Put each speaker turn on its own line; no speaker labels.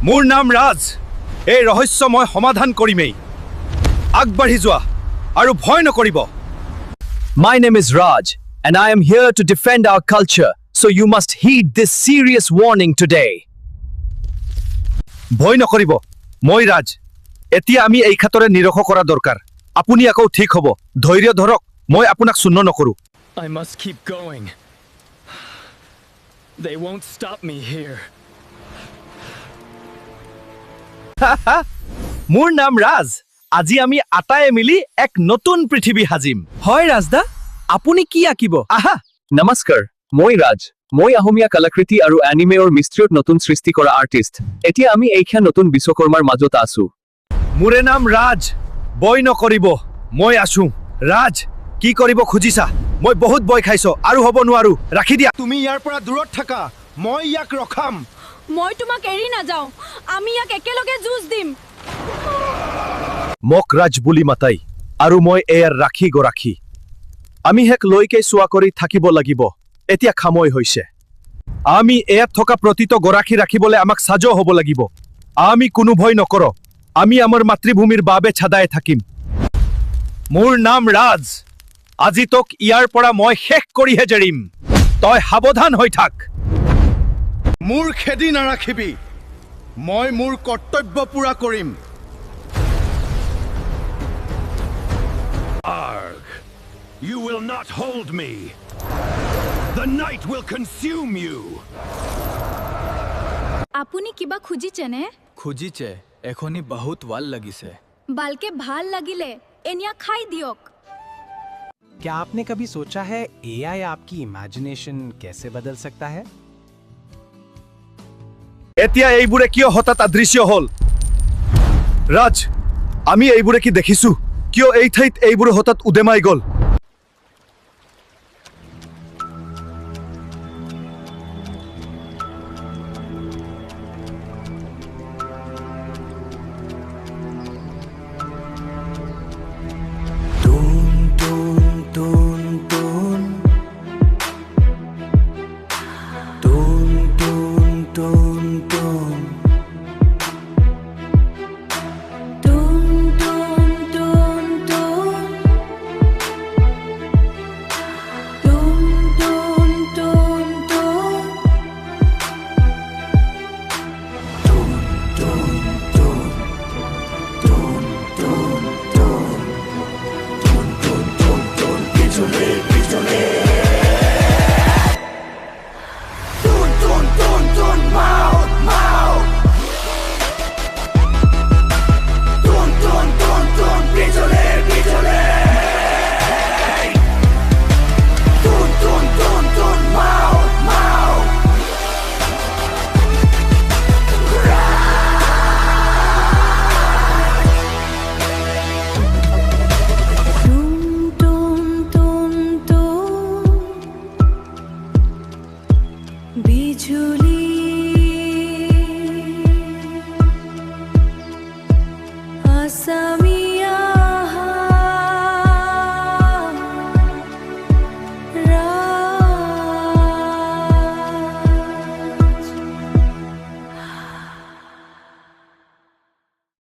মোৰ নাম ৰাজ এই ৰহস্য মই সমাধান কৰিমেই আগবাঢ়ি যোৱা আৰু ভয় নকৰিব
My name is Raj, and I am here to defend our culture, so you must heed this serious warning today.
ভয় নকৰিব মই ৰাজ এতিয়া আমি এই খাতৰে নিৰখ কৰা দৰকাৰ আপুনি আকৌ ঠিক হ'ব ধৈৰ্য ধৰক মই আপোনাক শূন্য নকৰো
I must keep going. They won't stop me here.
মোৰ নাম ৰাজ আজি আমি আটায়ে মিলি এক নতুন পৃথিৱী সাজিম
হয় ৰাজদা আপুনি কি আঁকিব
আহা
নমস্কাৰ মই ৰাজ মই আহোমীয়া কলাকৃতি আৰু এনিমেৰ মিস্ত্ৰীত নতুন সৃষ্টি কৰা আৰ্টিষ্ট এতিয়া আমি এইখন নতুন বিশ্বকৰ্মাৰ মাজত আছো
মোৰে নাম ৰাজ ভয় নকৰিব মই আছো ৰাজ কি কৰিব খুজিছা মই বহুত ভয় খাইছো আৰু হ'ব নোৱাৰো ৰাখি দিয়া তুমি ইয়াৰ পৰা দূৰত থাকা মই ইয়াক ৰখাম
মই তোমাক এৰি নাযাওঁ আমি ইয়াক একেলগে যুঁজ দিম
মোক ৰাজ বুলি মাতাই আৰু মই এয়াৰ ৰাখি গৰাখী আমি হেক লৈকে চোৱা কৰি থাকিব লাগিব এতিয়া খাময় হৈছে আমি এয়াত থকা প্ৰতিটো গৰাখী ৰাখিবলৈ আমাক সাজ হ'ব লাগিব আমি কোনো ভয় নকৰ আমি আমাৰ মাতৃভূমিৰ বাবে ছাদাই থাকিম মোৰ নাম ৰাজ আজি তোক ইয়াৰ পৰা মই শেষ কৰিহে জেৰিম তই সাৱধান হৈ থাক মোৰ খেদি নাৰাখিবি মই মোৰ কৰ্তব্য পূৰা কৰিম
Arg! You will not hold me! The night will consume you!
আপুনি কিবা খুজিছেনে
খুজিছে এখনি বহুত ভাল লাগিছে
বালকে ভাল লাগিলে এনিয়া খাই দিয়ক
क्या आपने कभी सोचा है एआई आपकी इमेजिनेशन कैसे बदल सकता है
এতিয়া এইবোৰে কিয় হঠাৎ অদৃশ্য হল ৰাজ আমি এইবোৰে কি দেখিছো কিয় এই ঠাইত এইবোৰে হঠাৎ উদেমাই গল
Dun, dun, dun.